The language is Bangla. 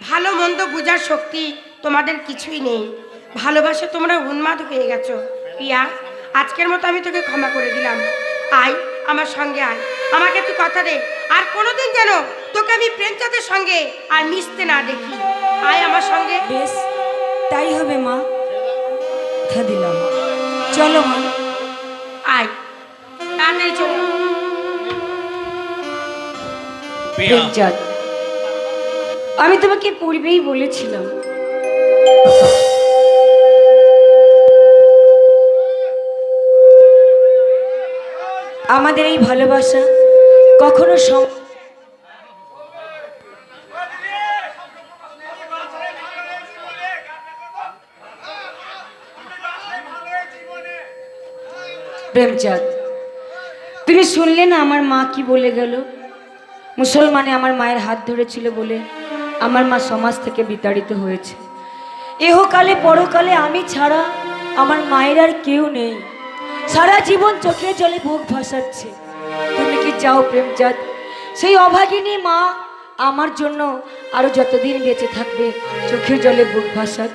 ভালো মন্দ বোঝার শক্তি তোমাদের কিছুই নেই। ভালোবাসে তোমরা উন্মাদ হয়ে গেছো। প্রিয়া, আজকের মতো আমি তোকে ক্ষমা করে দিলাম। আয় আমার সঙ্গে আয়, আমাকে তুই কথা দে আর কোনোদিন যেন তোকে আমি প্রেমচাঁদের সঙ্গে আর মিশতে না দেখি। আয় আমার সঙ্গে। বেশ, তাই হবে মা, কথা দিলাম। চলো মা। আয়, তাড়াতাড়ি চলো। প্রিয়া, প্রেমচাঁদ, আমি তোমাকে পূর্বেই বলেছিলাম আমাদের এই ভালোবাসা কখনো প্রেমচাঁদ, তুমি শুনলে না আমার মা কি বলে গেল? মুসলমানে আমার মায়ের হাত ধরেছিল বলে আমার মা সমাজ থেকে বিতাড়িত হয়েছে। এহকালে পরকালে আমি ছাড়া আমার মায়ের আর কেউ নেই। সারা জীবন চোখের জলে বুক ভাসাচ্ছে। তুমি কি চাও প্রেমচাঁদ সেই অভাগিনী মা আমার জন্য আরো যতদিন বেঁচে থাকবে চোখের জলে বুক ভাসাক?